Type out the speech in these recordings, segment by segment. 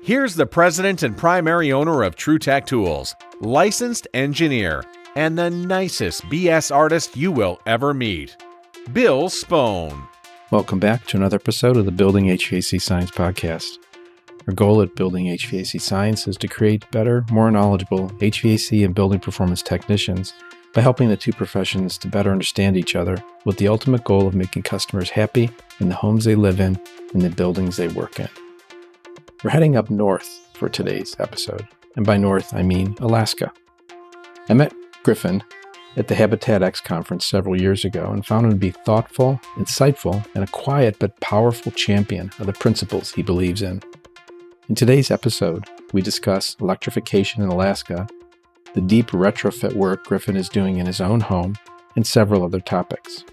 Here's the president and primary owner of TrueTech Tools, licensed engineer, and the nicest BS artist you will ever meet, Bill Spohn. Welcome back to another episode of the Building HVAC Science podcast. Our goal at Building HVAC Science is to create better, more knowledgeable HVAC and building performance technicians by helping the two professions to better understand each other with the ultimate goal of making customers happy in the homes they live in and the buildings they work in. We're heading up north for today's episode, and by north I mean Alaska. I met Griffin at the Habitat X conference several years ago and found him to be thoughtful, insightful, and a quiet but powerful champion of the principles he believes in. In today's episode, we discuss electrification in Alaska, the deep retrofit work Griffin is doing in his own home, and several other topics.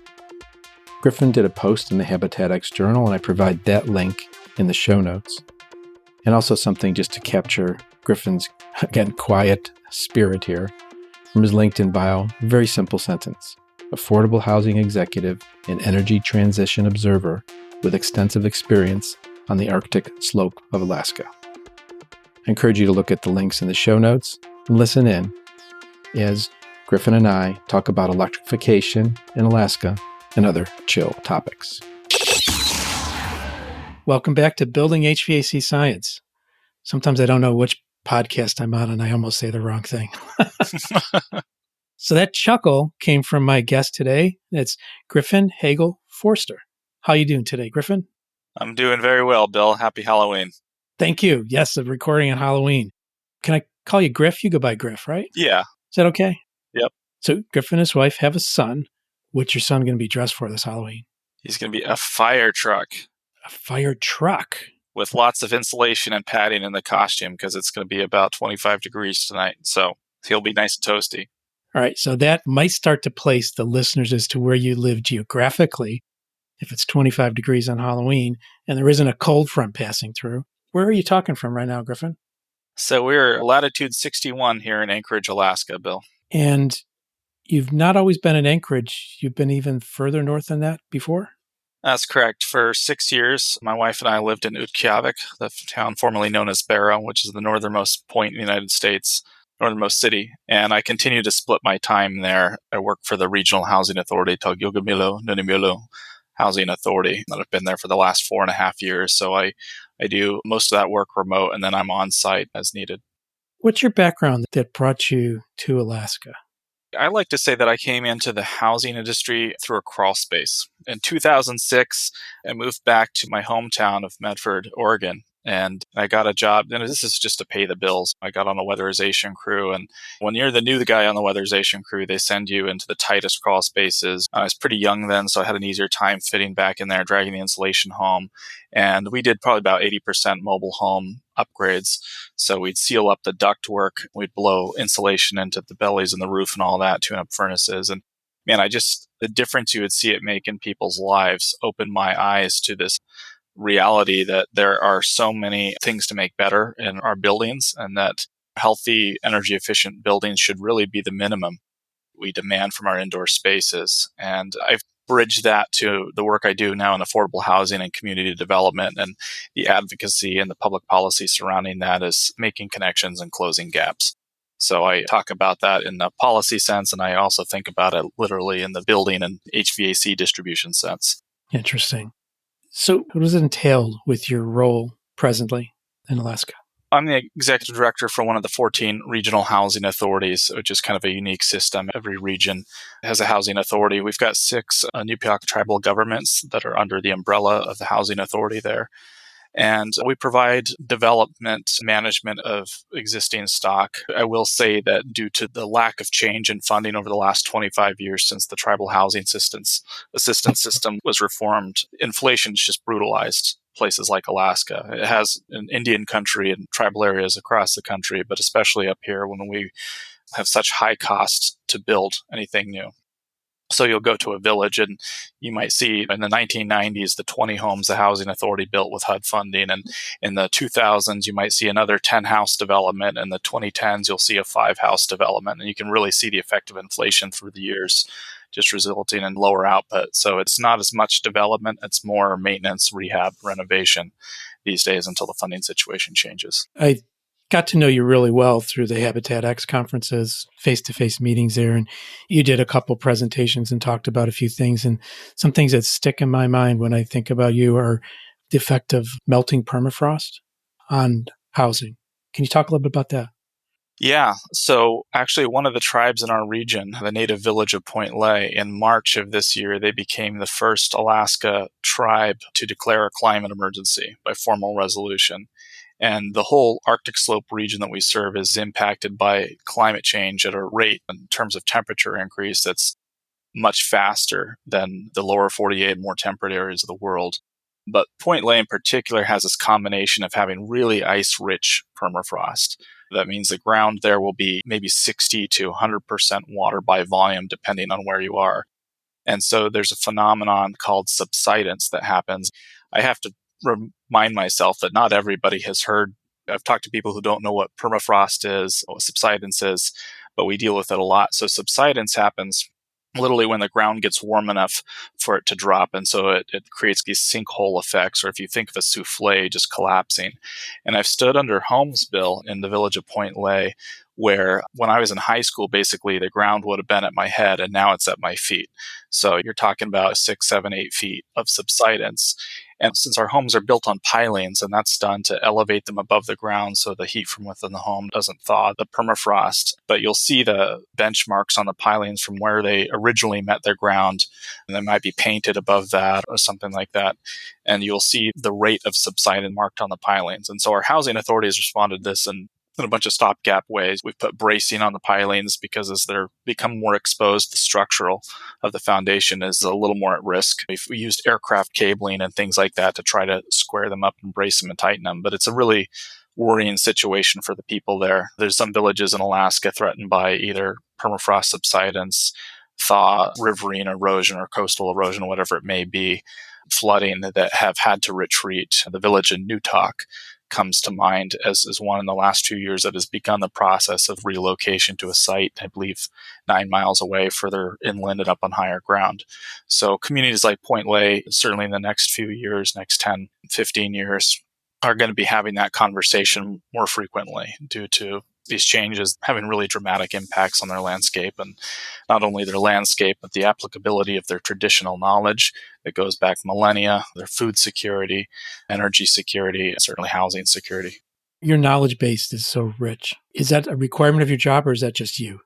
Griffin did a post in the Habitat X journal, and I provide that link in the show notes. And also something just to capture Griffin's, again, quiet spirit here. From his LinkedIn bio, a very simple sentence: affordable housing executive and energy transition observer with extensive experience on the Arctic slope of Alaska. I encourage you to look at the links in the show notes and listen in as Griffin and I talk about electrification in Alaska and other chill topics. Welcome back to Building HVAC Science. Sometimes I don't know which podcast I'm on and I almost say the wrong thing. So that chuckle came from my guest today. It's Griffin Hagle-Forster. How are you doing today, Griffin? I'm doing very well, Bill. Happy Halloween. Thank you. Yes, the recording on Halloween. Can I call you Griff? You go by Griff, right? Yeah. Is that okay? Yep. So Griff and his wife have a son. What's your son going to be dressed for this Halloween? He's going to be a fire truck. A fire truck? With lots of insulation and padding in the costume because it's going to be about 25 degrees tonight. So he'll be nice and toasty. All right. So that might start to place the listeners as to where you live geographically. If it's 25 degrees on Halloween and there isn't a cold front passing through. Where are you talking from right now, Griffin? So we're latitude 61 here in Anchorage, Alaska, Bill. And you've not always been in Anchorage. You've been even further north than that before? That's correct. For 6 years, my wife and I lived in Utqiagvik, the town formerly known as Barrow, which is the northernmost point in the United States, northernmost city. And I continue to split my time there. I work for the Regional Housing Authority, Tagyogamilo, Nunimulu Housing Authority, that I've been there for the last 4.5 years. So I do most of that work remote, and then I'm on site as needed. What's your background that brought you to Alaska? I like to say that I came into the housing industry through a crawl space. In 2006, I moved back to my hometown of Medford, Oregon, and I got a job. And this is just to pay the bills. I got on a weatherization crew, and when you're the new guy on the weatherization crew, they send you into the tightest crawl spaces. I was pretty young then, so I had an easier time fitting back in there, dragging the insulation home. And we did probably about 80% mobile home upgrades. So we'd seal up the ductwork, we'd blow insulation into the bellies and the roof and all that, tune up furnaces. And man, the difference you would see it make in people's lives opened my eyes to this reality that there are so many things to make better in our buildings, and that healthy, energy efficient buildings should really be the minimum we demand from our indoor spaces. And I've bridged that to the work I do now in affordable housing and community development, and the advocacy and the public policy surrounding that is making connections and closing gaps. So I talk about that in the policy sense, and I also think about it literally in the building and HVAC distribution sense. Interesting. So what does it entail with your role presently in Alaska? I'm the executive director for one of the 14 regional housing authorities, which is kind of a unique system. Every region has a housing authority. We've got 6 Nupiaq tribal governments that are under the umbrella of the housing authority there. And we provide development management of existing stock. I will say that due to the lack of change in funding over the last 25 years since the tribal housing assistance system was reformed, inflation has just brutalized places like Alaska. It has in Indian country and tribal areas across the country, but especially up here when we have such high costs to build anything new. So you'll go to a village and you might see in the 1990s, the 20 homes the housing authority built with HUD funding. And in the 2000s, you might see another 10 house development. In the 2010s, you'll see a 5 house development. And you can really see the effect of inflation through the years, just resulting in lower output. So it's not as much development. It's more maintenance, rehab, renovation. these days until the funding situation changes. I got to know you really well through the Habitat X conferences, face-to-face meetings there. And you did a couple presentations and talked about a few things. And some things that stick in my mind when I think about you are the effect of melting permafrost on housing. Can you talk a little bit about that? Yeah. So actually, one of the tribes in our region, the native village of Point Lay, in March of this year, they became the first Alaska tribe to declare a climate emergency by formal resolution. And the whole Arctic slope region that we serve is impacted by climate change at a rate in terms of temperature increase that's much faster than the lower 48 more temperate areas of the world. But Point Lay in particular has this combination of having really ice-rich permafrost. That means the ground there will be maybe 60 to 100% water by volume, depending on where you are. And so there's a phenomenon called subsidence that happens. I have to remind myself that not everybody has heard. I've talked to people who don't know what permafrost is, what subsidence is, but we deal with it a lot. So subsidence happens literally when the ground gets warm enough for it to drop. And so it creates these sinkhole effects, or if you think of a souffle just collapsing. And I've stood under Holmesville in the village of Point Lay, where when I was in high school, basically the ground would have been at my head and now it's at my feet. So you're talking about 6, 7, 8 feet of subsidence. And since our homes are built on pilings, and that's done to elevate them above the ground so the heat from within the home doesn't thaw the permafrost, but you'll see the benchmarks on the pilings from where they originally met their ground, and they might be painted above that or something like that. And you'll see the rate of subsidence marked on the pilings. And so our housing authorities responded to this in a bunch of stopgap ways. We've put bracing on the pilings because as they're become more exposed, the structural of the foundation is a little more at risk. We used aircraft cabling and things like that to try to square them up and brace them and tighten them. But it's a really worrying situation for the people there. There's some villages in Alaska threatened by either permafrost subsidence, thaw, riverine erosion, or coastal erosion, whatever it may be, flooding that have had to retreat. The village in Newtok comes to mind as one in the last 2 years that has begun the process of relocation to a site, I believe, 9 miles away, further inland and up on higher ground. So communities like Point Lay, certainly in the next few years, next 10, 15 years, are going to be having that conversation more frequently due to these changes having really dramatic impacts on their landscape, and not only their landscape, but the applicability of their traditional knowledge that goes back millennia, their food security, energy security, and certainly housing security. Your knowledge base is so rich. Is that a requirement of your job, or is that just you?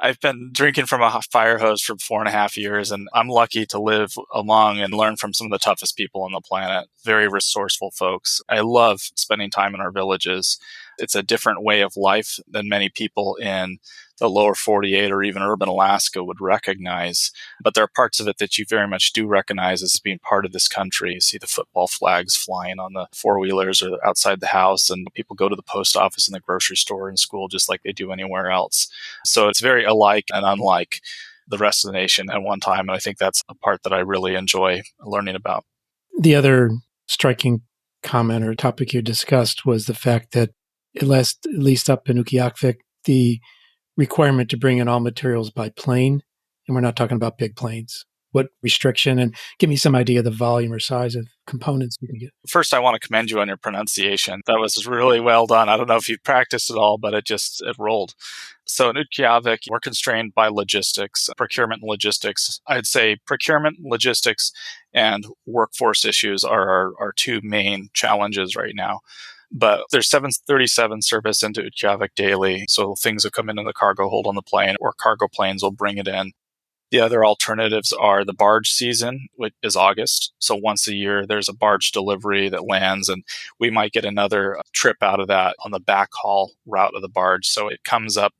I've been drinking from a fire hose for 4.5 years, and I'm lucky to live along and learn from some of the toughest people on the planet. Very resourceful folks. I love spending time in our villages. It's a different way of life than many people in the lower 48 or even urban Alaska would recognize. But there are parts of it that you very much do recognize as being part of this country. You see the football flags flying on the four-wheelers or outside the house, and people go to the post office and the grocery store and school just like they do anywhere else. So it's very alike and unlike the rest of the nation at one time. And I think that's a part that I really enjoy learning about. The other striking comment or topic you discussed was the fact that at least up in Utqiagvik, the requirement to bring in all materials by plane, and we're not talking about big planes. What restriction, and give me some idea of the volume or size of components we can get. First, I want to commend you on your pronunciation. That was really well done. I don't know if you've practiced at all, but it rolled. So in Utqiagvik, we're constrained by logistics, procurement and logistics. I'd say procurement, logistics, and workforce issues are our two main challenges right now. But there's 737 service into Utqiagvik daily, so things will come into the cargo hold on the plane, or cargo planes will bring it in. The other alternatives are the barge season, which is August. So once a year, there's a barge delivery that lands, and we might get another trip out of that on the backhaul route of the barge. So it comes up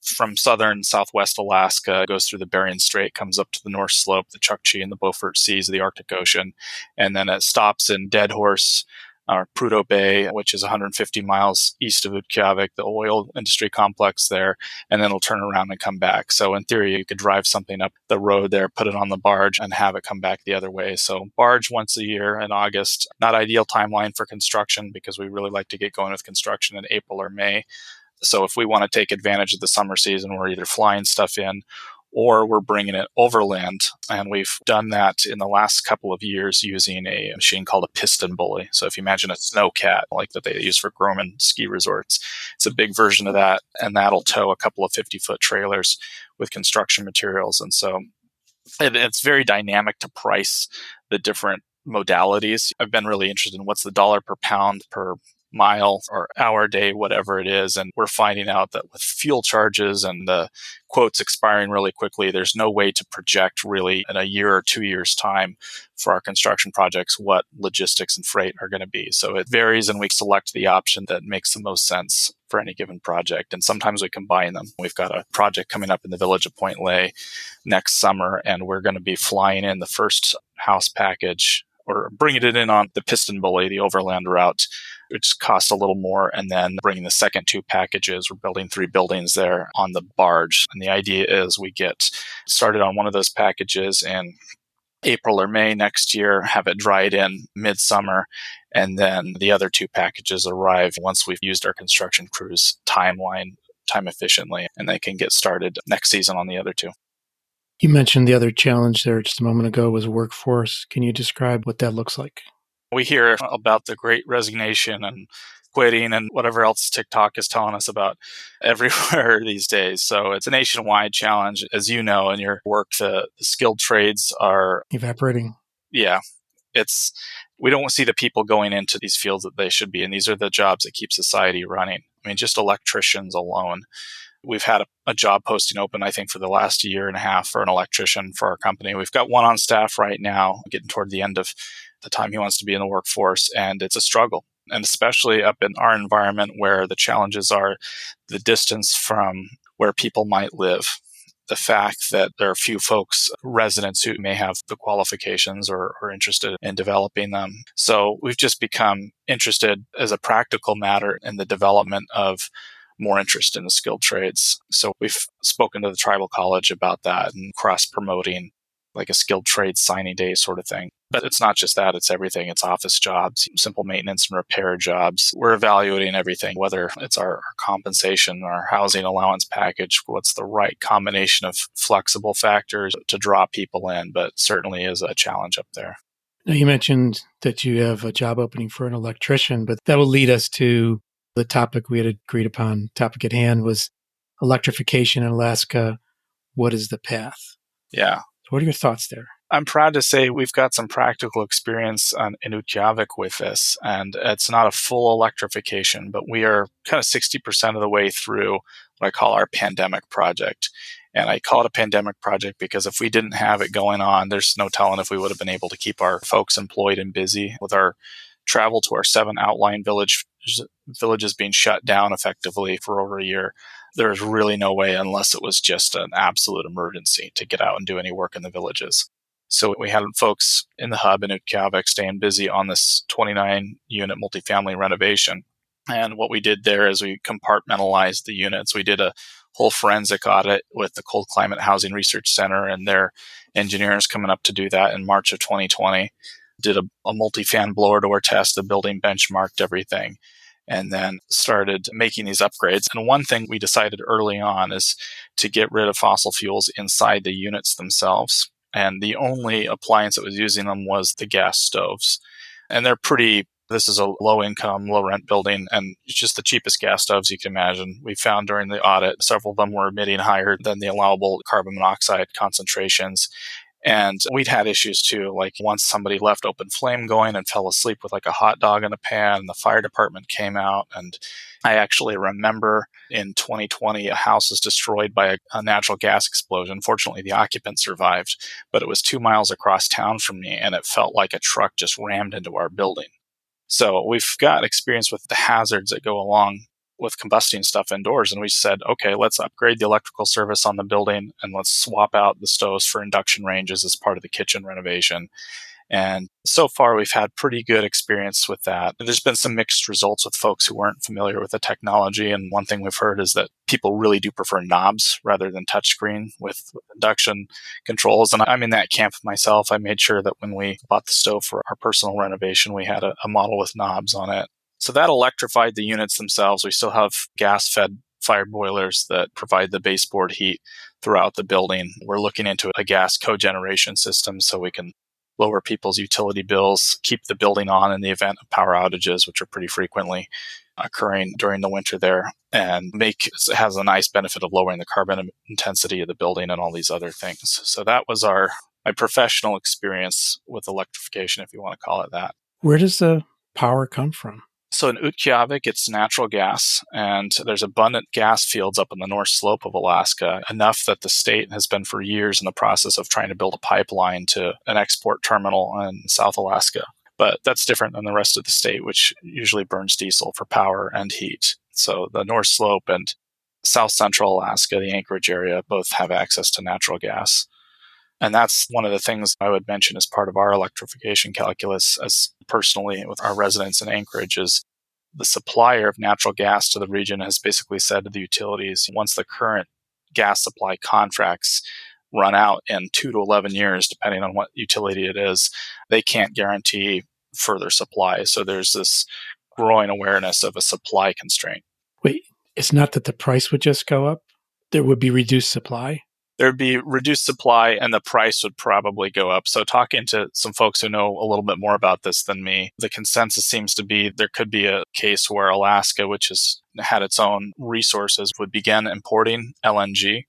from southern southwest Alaska, goes through the Bering Strait, comes up to the North Slope, the Chukchi and the Beaufort Seas of the Arctic Ocean, and then it stops in Dead Horse, or Prudhoe Bay, which is 150 miles east of Utqiagvik, the oil industry complex there, and then it'll turn around and come back. So in theory, you could drive something up the road there, put it on the barge, and have it come back the other way. So barge once a year in August. Not ideal timeline for construction because we really like to get going with construction in April or May. So if we want to take advantage of the summer season, we're either flying stuff in or we're bringing it overland. And we've done that in the last couple of years using a machine called a piston bully. So if you imagine a snowcat, like that they use for Grumman ski resorts, it's a big version of that. And that'll tow a couple of 50-foot trailers with construction materials. And so it's very dynamic to price the different modalities. I've been really interested in what's the dollar per pound per mile or hour, day, whatever it is. And we're finding out that with fuel charges and the quotes expiring really quickly, there's no way to project really in a year or 2 years' time for our construction projects what logistics and freight are going to be. So it varies, and we select the option that makes the most sense for any given project. And sometimes we combine them. We've got a project coming up in the village of Point Lay next summer, and we're going to be flying in the first house package or bringing it in on the piston bully, the overland route, which costs a little more, and then bringing the second 2 packages. We're building 3 buildings there on the barge. And the idea is we get started on one of those packages in April or May next year, have it dried in midsummer, and then the other 2 packages arrive once we've used our construction crews time efficiently, and they can get started next season on the other 2. You mentioned the other challenge there just a moment ago was workforce. Can you describe what that looks like? We hear about the great resignation and quitting and whatever else TikTok is telling us about everywhere these days. So it's a nationwide challenge. As you know, in your work, the skilled trades are evaporating. Yeah. We don't see the people going into these fields that they should be. And these are the jobs that keep society running. I mean, just electricians alone. We've had a job posting open, I think, for the last year and a half for an electrician for our company. We've got one on staff right now, getting toward the end of the time he wants to be in the workforce, and it's a struggle. And especially up in our environment where the challenges are the distance from where people might live, the fact that there are few folks, residents who may have the qualifications or are interested in developing them. So we've just become interested as a practical matter in the development of more interest in the skilled trades. So we've spoken to the tribal college about that and cross-promoting like a skilled trades signing day sort of thing. But it's not just that, it's everything. It's office jobs, simple maintenance and repair jobs. We're evaluating everything, whether it's our compensation, our housing allowance package, what's the right combination of flexible factors to draw people in, but certainly is a challenge up there. Now, you mentioned that you have a job opening for an electrician, but that will lead us to the topic we had agreed upon. Topic at hand was electrification in Alaska. What is the path? Yeah. What are your thoughts there? I'm proud to say we've got some practical experience in Utqiagvik with this, and it's not a full electrification, but we are kind of 60% of the way through what I call our pandemic project. And I call it a pandemic project because if we didn't have it going on, there's no telling if we would have been able to keep our folks employed and busy. With our travel to our 7 outlying villages being shut down effectively for over a year, there's really no way, unless it was just an absolute emergency, to get out and do any work in the villages. So we had folks in the hub in Utqiagvik staying busy on this 29-unit multifamily renovation. And what we did there is we compartmentalized the units. We did a whole forensic audit with the Cold Climate Housing Research Center and their engineers coming up to do that in March of 2020. Did a multi-fan blower door test, the building benchmarked everything, and then started making these upgrades. And one thing we decided early on is to get rid of fossil fuels inside the units themselves. And the only appliance that was using them was the gas stoves. And this is a low income, low rent building, and it's just the cheapest gas stoves you can imagine. We found during the audit, several of them were emitting higher than the allowable carbon monoxide concentrations. And we'd had issues too, like once somebody left open flame going and fell asleep with like a hot dog in a pan, and the fire department came out. And I actually remember in 2020, a house was destroyed by a natural gas explosion. Fortunately, the occupant survived, but it was 2 miles across town from me, and it felt like a truck just rammed into our building. So we've got experience with the hazards that go along with combusting stuff indoors. And we said, okay, let's upgrade the electrical service on the building and let's swap out the stoves for induction ranges as part of the kitchen renovation. And so far, we've had pretty good experience with that. There's been some mixed results with folks who weren't familiar with the technology. And one thing we've heard is that people really do prefer knobs rather than touchscreen with induction controls. And I'm in that camp myself. I made sure that when we bought the stove for our personal renovation, we had a model with knobs on it. So that electrified the units themselves. We still have gas-fed fire boilers that provide the baseboard heat throughout the building. We're looking into a gas cogeneration system so we can lower people's utility bills, keep the building on in the event of power outages, which are pretty frequently occurring during the winter there, and has a nice benefit of lowering the carbon intensity of the building and all these other things. So that was my professional experience with electrification, if you want to call it that. Where does the power come from? So in Utqiagvik, it's natural gas, and there's abundant gas fields up on the north slope of Alaska, enough that the state has been for years in the process of trying to build a pipeline to an export terminal in South Alaska. But that's different than the rest of the state, which usually burns diesel for power and heat. So the North Slope and South Central Alaska, the Anchorage area, both have access to natural gas. And that's one of the things I would mention as part of our electrification calculus, as personally with our residents in Anchorage, is the supplier of natural gas to the region has basically said to the utilities, once the current gas supply contracts run out in 2 to 11 years, depending on what utility it is, they can't guarantee further supply. So there's this growing awareness of a supply constraint. Wait, it's not that the price would just go up? There would be reduced supply? There'd be reduced supply and the price would probably go up. So talking to some folks who know a little bit more about this than me, the consensus seems to be there could be a case where Alaska, which has had its own resources, would begin importing LNG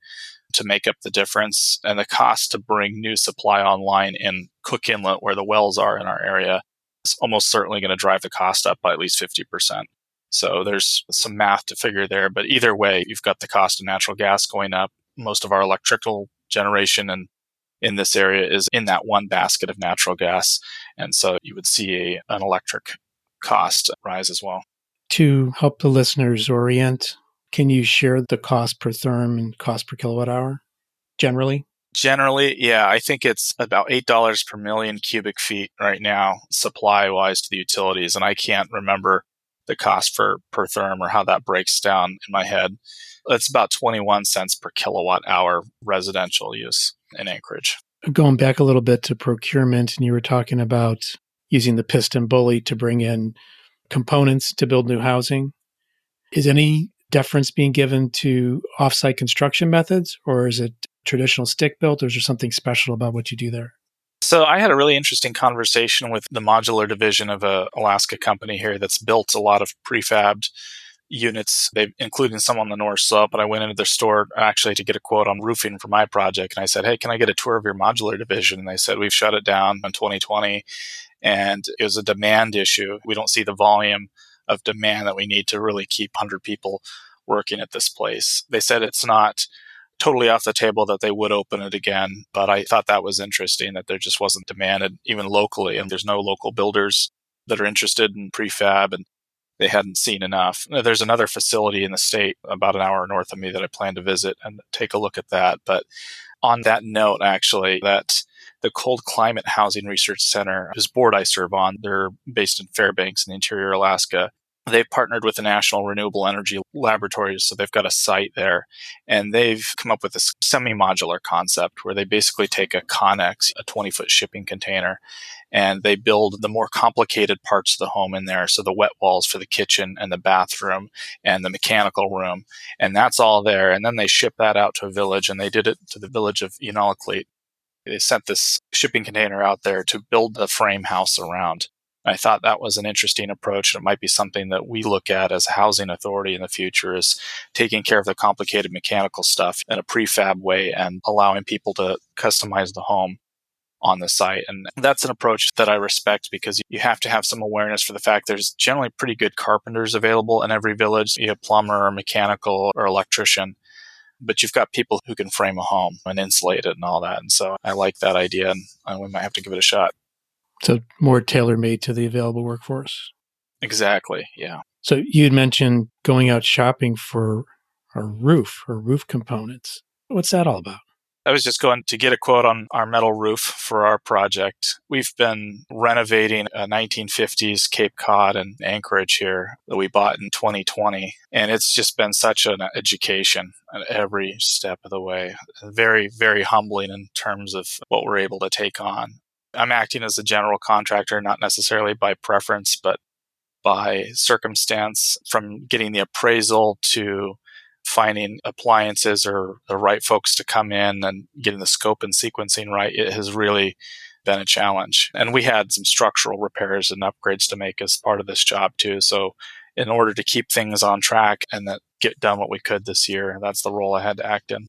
to make up the difference. And the cost to bring new supply online in Cook Inlet, where the wells are in our area, is almost certainly going to drive the cost up by at least 50%. So there's some math to figure there. But either way, you've got the cost of natural gas going up. Most of our electrical generation in this area is in that one basket of natural gas. And so you would see an electric cost rise as well. To help the listeners orient, can you share the cost per therm and cost per kilowatt hour generally? Generally, yeah, I think it's about $8 per million cubic feet right now, supply-wise to the utilities. And I can't remember the cost per therm or how that breaks down in my head. It's about 21 cents per kilowatt hour residential use in Anchorage. Going back a little bit to procurement, and you were talking about using the piston bully to bring in components to build new housing. Is any deference being given to offsite construction methods, or is it traditional stick built, or is there something special about what you do there? So I had a really interesting conversation with the modular division of a Alaska company here that's built a lot of prefabbed units, including some on the North Slope. But I went into their store actually to get a quote on roofing for my project. And I said, hey, can I get a tour of your modular division? And they said, we've shut it down in 2020. And it was a demand issue. We don't see the volume of demand that we need to really keep 100 people working at this place. They said it's not totally off the table that they would open it again. But I thought that was interesting that there just wasn't demanded even locally. And there's no local builders that are interested in prefab, and they hadn't seen enough. There's another facility in the state about an hour north of me that I plan to visit and take a look at that. But on that note, actually, that the Cold Climate Housing Research Center, whose board I serve on, they're based in Fairbanks in the interior Alaska. They've partnered with the National Renewable Energy Laboratories, so they've got a site there. And they've come up with this semi-modular concept where they basically take a Connex, a 20-foot shipping container, and they build the more complicated parts of the home in there. So the wet walls for the kitchen and the bathroom and the mechanical room. And that's all there. And then they ship that out to a village, and they did it to the village of Unalakleet. They sent this shipping container out there to build the frame house around. I thought that was an interesting approach. It might be something that we look at as a housing authority in the future, is taking care of the complicated mechanical stuff in a prefab way and allowing people to customize the home on the site. And that's an approach that I respect, because you have to have some awareness for the fact there's generally pretty good carpenters available in every village. You have plumber or mechanical or electrician, but you've got people who can frame a home and insulate it and all that. And so I like that idea, and we might have to give it a shot. So more tailor-made to the available workforce. Exactly, yeah. So you had mentioned going out shopping for a roof or roof components. What's that all about? I was just going to get a quote on our metal roof for our project. We've been renovating a 1950s Cape Cod and Anchorage here that we bought in 2020. And it's just been such an education at every step of the way. Very, very humbling in terms of what we're able to take on. I'm acting as a general contractor, not necessarily by preference, but by circumstance, from getting the appraisal to finding appliances or the right folks to come in and getting the scope and sequencing right, it has really been a challenge. And we had some structural repairs and upgrades to make as part of this job too. So in order to keep things on track and that get done what we could this year, that's the role I had to act in.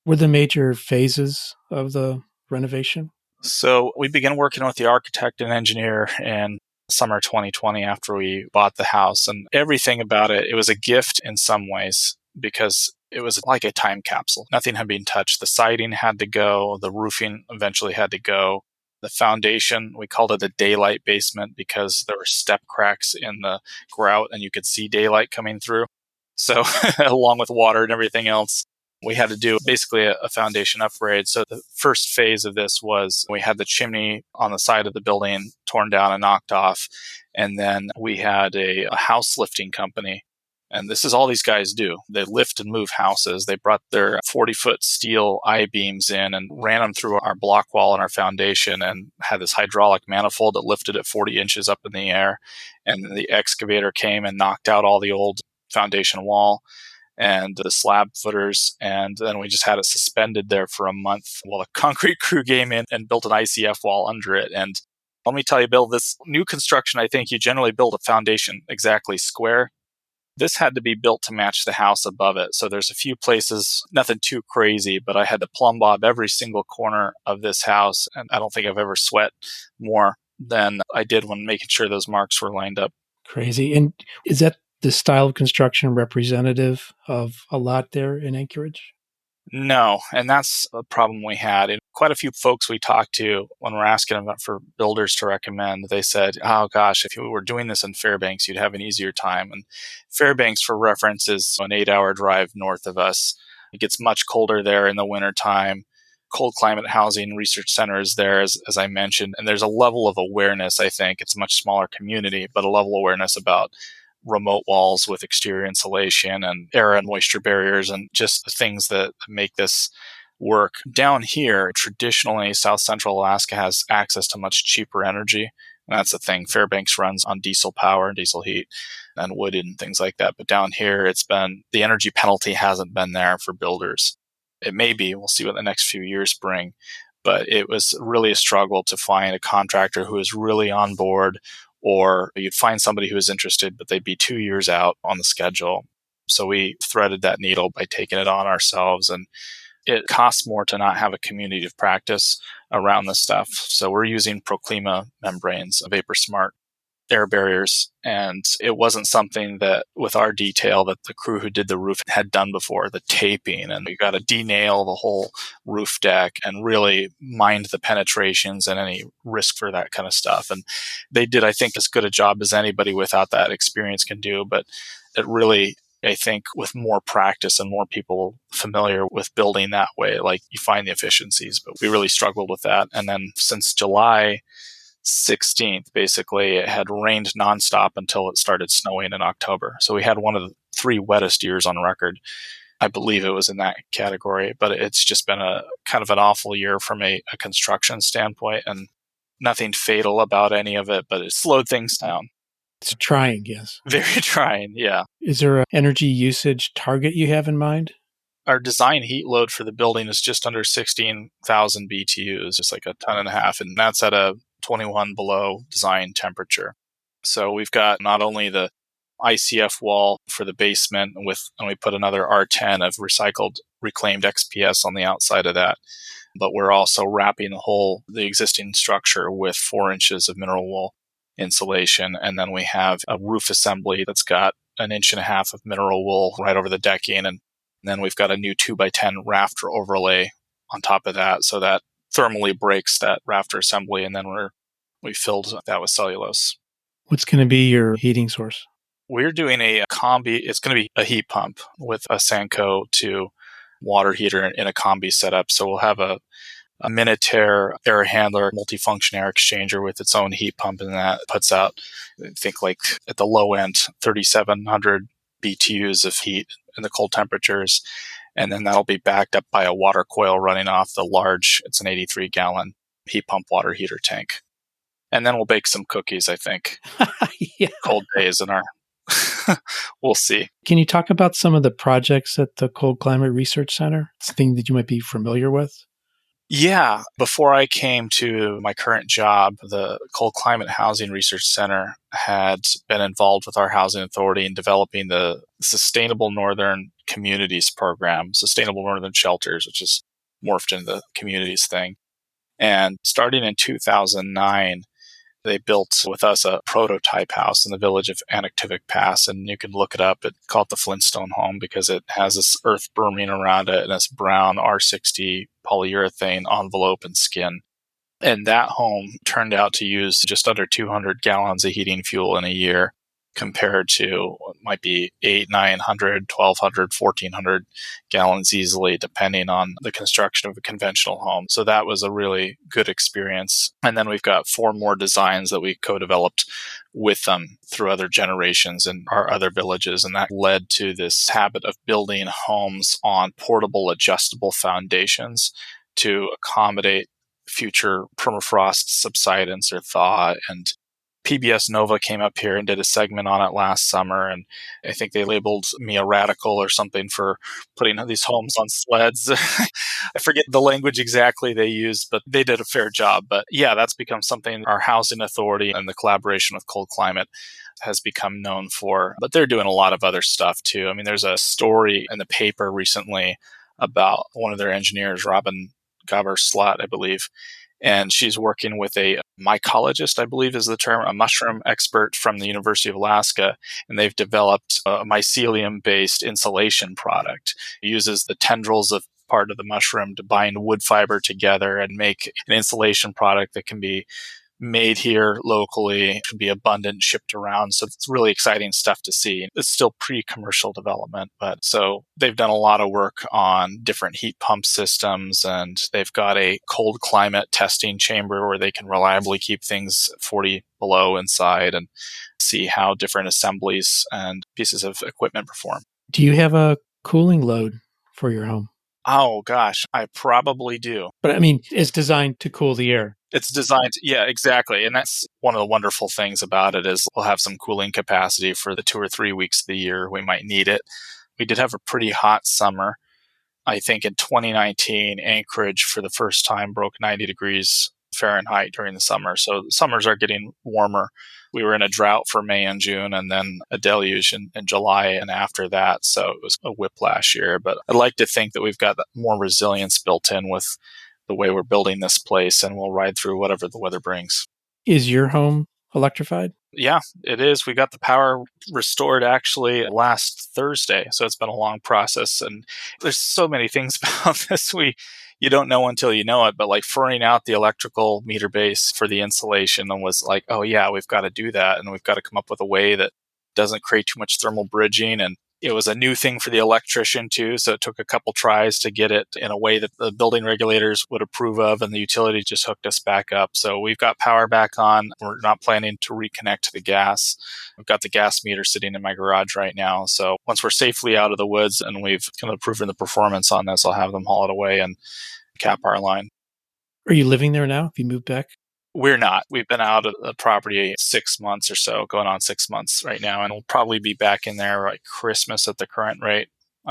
Were the major phases of the renovation? So we began working with the architect and engineer in summer 2020 after we bought the house. And everything about it, it was a gift in some ways because it was like a time capsule. Nothing had been touched. The siding had to go. The roofing eventually had to go. The foundation, we called it a daylight basement because there were step cracks in the grout and you could see daylight coming through. So along with water and everything else, we had to do basically a foundation upgrade. So the first phase of this was we had the chimney on the side of the building torn down and knocked off. And then we had a house lifting company. And this is all these guys do. They lift and move houses. They brought their 40-foot steel I-beams in and ran them through our block wall and our foundation and had this hydraulic manifold that lifted it 40 inches up in the air. And the excavator came and knocked out all the old foundation wall and the slab footers, and then we just had it suspended there for a month while a concrete crew came in and built an ICF wall under it. And let me tell you, Bill, this new construction, I think you generally build a foundation exactly square. This had to be built to match the house above it. So there's a few places, nothing too crazy, but I had to plumb bob every single corner of this house. And I don't think I've ever sweat more than I did when making sure those marks were lined up. Crazy. And is that the style of construction representative of a lot there in Anchorage? No, and that's a problem we had. And quite a few folks we talked to when we're asking them for builders to recommend, they said, oh gosh, if you were doing this in Fairbanks, you'd have an easier time. And Fairbanks, for reference, is an 8-hour drive north of us. It gets much colder there in the wintertime. Cold Climate Housing Research Center is there, as I mentioned. And there's a level of awareness, I think. It's a much smaller community, but a level of awareness about remote walls with exterior insulation and air and moisture barriers and just the things that make this work. Down here, traditionally, South Central Alaska has access to much cheaper energy. And that's the thing. Fairbanks runs on diesel power and diesel heat and wood and things like that. But down here, it's been, the energy penalty hasn't been there for builders. It may be, we'll see what the next few years bring. But it was really a struggle to find a contractor who is really on board, or you'd find somebody who was interested, but they'd be 2 years out on the schedule. So we threaded that needle by taking it on ourselves. And it costs more to not have a community of practice around this stuff. So we're using Proclima membranes, Vapor Smart air barriers. And it wasn't something that with our detail that the crew who did the roof had done before, the taping, and you got to denail the whole roof deck and really mind the penetrations and any risk for that kind of stuff. And they did, I think, as good a job as anybody without that experience can do. But it really, I think, with more practice and more people familiar with building that way, like you find the efficiencies. But we really struggled with that. And then since July 16th, basically, it had rained nonstop until it started snowing in October. So we had one of the 3 wettest years on record. I believe it was in that category, but it's just been a kind of an awful year from a construction standpoint, and nothing fatal about any of it, but it slowed things down. It's trying, yes. Very trying, yeah. Is there an energy usage target you have in mind? Our design heat load for the building is just under 16,000 BTUs, just like a ton and a half, and that's at a 21 below design temperature. So we've got not only the ICF wall for the basement and we put another R10 of recycled reclaimed XPS on the outside of that, but we're also wrapping the existing structure with 4 inches of mineral wool insulation. And then we have a roof assembly that's got 1.5 inches of mineral wool right over the decking. And then we've got a new 2x10 rafter overlay on top of that. So that thermally breaks that rafter assembly, and then we filled that with cellulose. What's going to be your heating source? We're doing a combi. It's going to be a heat pump with a Sanco 2 water heater in a combi setup. So we'll have a Minutair air handler, multifunction air exchanger with its own heat pump, and that puts out, I think, like at the low end, 3,700 BTUs of heat in the cold temperatures. And then that'll be backed up by a water coil running off the large, it's an 83-gallon heat pump water heater tank. And then we'll bake some cookies, I think. Yeah. Cold days in our we'll see. Can you talk about some of the projects at the Cold Climate Research Center? Something that you might be familiar with? Yeah. Before I came to my current job, the Cold Climate Housing Research Center had been involved with our housing authority in developing the Sustainable Northern Communities program, Sustainable Northern Shelters, which is morphed into the communities thing. And starting in 2009, they built with us a prototype house in the village of Anactivik Pass, and you can look it up. It's called the Flintstone Home because it has this earth berming around it and this brown R60 polyurethane envelope and skin. And that home turned out to use just under 200 gallons of heating fuel in a year compared to what might be 800, 900, 1200, 1400 gallons easily, depending on the construction of a conventional home. So that was a really good experience. And then we've got 4 more designs that we co-developed with them through other generations in our other villages. And that led to this habit of building homes on portable adjustable foundations to accommodate future permafrost subsidence or thaw. And PBS Nova came up here and did a segment on it last summer, and I think they labeled me a radical or something for putting these homes on sleds. I forget the language exactly they used, but they did a fair job. But yeah, that's become something our housing authority and the collaboration with Cold Climate has become known for. But they're doing a lot of other stuff too. I mean, there's a story in the paper recently about one of their engineers, Robin Gaber-Slot, I believe, and she's working with a mycologist, I believe is the term, a mushroom expert from the University of Alaska. And they've developed a mycelium-based insulation product. It uses the tendrils of part of the mushroom to bind wood fiber together and make an insulation product that can be made here locally, can be abundant, shipped around. So it's really exciting stuff to see. It's still pre-commercial development, but so they've done a lot of work on different heat pump systems, and they've got a cold climate testing chamber where they can reliably keep things 40 below inside and see how different assemblies and pieces of equipment perform. Do you have a cooling load for your home? Oh gosh, I probably do. But I mean, it's designed to cool the air. It's designed, yeah, exactly. And that's one of the wonderful things about it is we'll have some cooling capacity for the 2 or 3 weeks of the year. We might need it. We did have a pretty hot summer. I think in 2019, Anchorage for the first time broke 90 degrees Fahrenheit during the summer. So the summers are getting warmer. We were in a drought for May and June, and then a deluge in July and after that. So it was a whiplash year. But I'd like to think that we've got more resilience built in with the way we're building this place, and we'll ride through whatever the weather brings. Is your home electrified? Yeah, it is. We got the power restored actually last Thursday. So it's been a long process. And there's so many things about this you don't know until you know it. But like furring out the electrical meter base for the insulation and was like, oh yeah, we've got to do that. And we've got to come up with a way that doesn't create too much thermal bridging. And it was a new thing for the electrician too, so it took a couple tries to get it in a way that the building regulators would approve of, and the utility just hooked us back up. So we've got power back on. We're not planning to reconnect to the gas. We've got the gas meter sitting in my garage right now. So once we're safely out of the woods and we've kind of proven the performance on this, I'll have them haul it away and cap our line. Are you living there now? Have you moved back? We're not. We've been out of the property 6 months or so, going on 6 months right now, and we'll probably be back in there like Christmas at the current rate.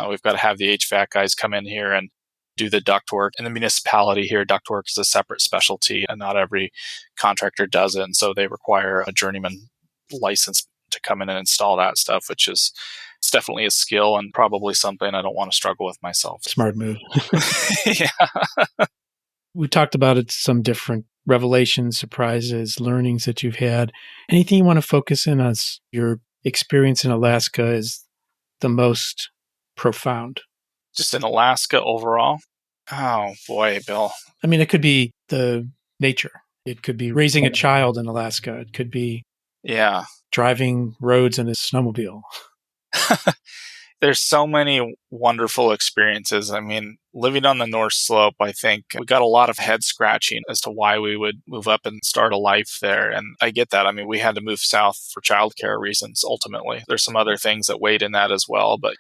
We've got to have the HVAC guys come in here and do the ductwork. In the municipality here, ductwork is a separate specialty, and not every contractor does it, and so they require a journeyman license to come in and install that stuff, which is it's definitely a skill and probably something I don't want to struggle with myself. Smart move. Yeah. We talked about it, some different revelations, surprises, learnings that you've had. Anything you want to focus in on your experience in Alaska is the most profound? Just in Alaska overall? Oh, boy, Bill. I mean, it could be the nature. It could be raising a child in Alaska. It could be driving roads in a snowmobile. There's so many wonderful experiences. I mean, living on the North Slope, I think we got a lot of head scratching as to why we would move up and start a life there. And I get that. I mean, we had to move south for childcare reasons, ultimately. There's some other things that weighed in that as well, but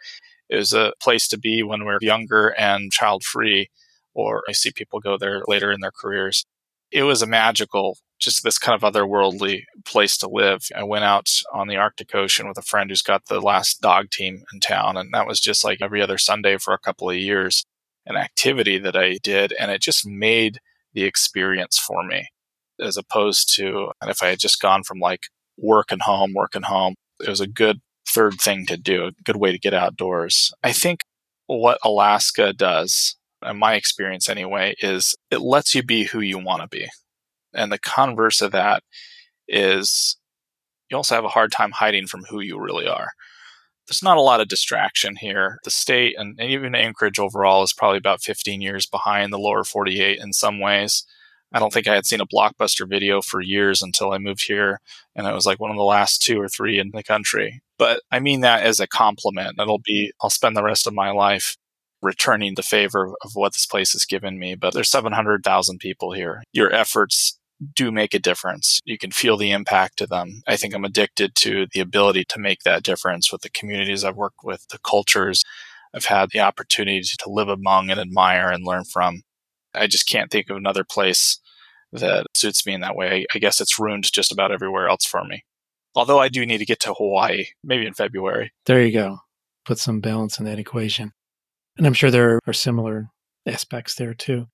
it was a place to be when we're younger and child-free, or I see people go there later in their careers. it was a magical, just this kind of otherworldly place to live. I went out on the Arctic Ocean with a friend who's got the last dog team in town. And that was just like every other Sunday for a couple of years, an activity that I did. And it just made the experience for me, as opposed to if I had just gone from like work and home. It was a good third thing to do, a good way to get outdoors. I think what Alaska does, in my experience anyway, is it lets you be who you want to be. And the converse of that is you also have a hard time hiding from who you really are. There's not a lot of distraction here. The state and even Anchorage overall is probably about 15 years behind the lower 48 in some ways. I don't think I had seen a Blockbuster video for years until I moved here, and it was like one of the last 2 or 3 in the country. But I mean that as a compliment. I'll spend the rest of my life returning the favor of what this place has given me. But there's 700,000 people here. Your efforts do make a difference. You can feel the impact of them. I think I'm addicted to the ability to make that difference with the communities I've worked with, the cultures I've had the opportunity to live among and admire and learn from. I just can't think of another place that suits me in that way. I guess it's ruined just about everywhere else for me. Although I do need to get to Hawaii, maybe in February. There you go. Put some balance in that equation. And I'm sure there are similar aspects there too.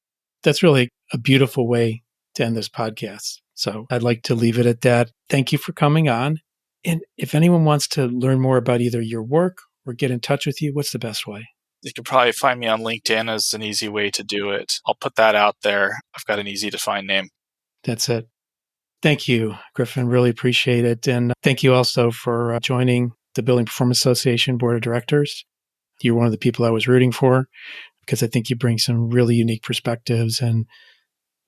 That's really a beautiful way to end this podcast. So I'd like to leave it at that. Thank you for coming on. And if anyone wants to learn more about either your work or get in touch with you, what's the best way? You can probably find me on LinkedIn as an easy way to do it. I'll put that out there. I've got an easy to find name. That's it. Thank you, Griffin. Really appreciate it. And thank you also for joining the Building Performance Association Board of Directors. You're one of the people I was rooting for because I think you bring some really unique perspectives and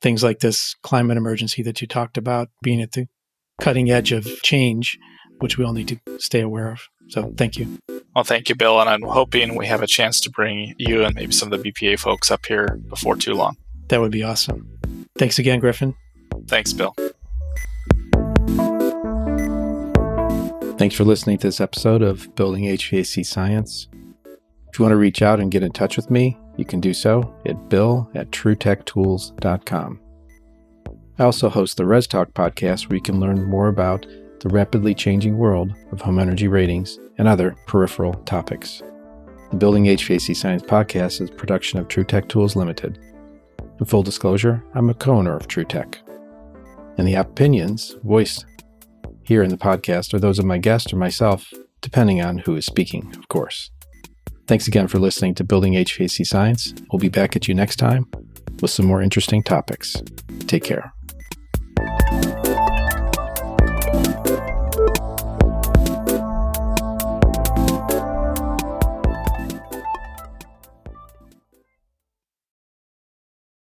things like this climate emergency that you talked about, being at the cutting edge of change, which we all need to stay aware of. So thank you. Well, thank you, Bill. And I'm hoping we have a chance to bring you and maybe some of the BPA folks up here before too long. That would be awesome. Thanks again, Griffin. Thanks, Bill. Thanks for listening to this episode of Building HVAC Science. If you want to reach out and get in touch with me, you can do so at bill@truetechtools.com. I also host the Res Talk podcast, where you can learn more about the rapidly changing world of home energy ratings and other peripheral topics. The Building HVAC Science podcast is a production of TrueTech Tools Limited. In full disclosure, I'm a co-owner of TrueTech. And the opinions voiced here in the podcast are those of my guest or myself, depending on who is speaking, of course. Thanks again for listening to Building HVAC Science. We'll be back at you next time with some more interesting topics. Take care.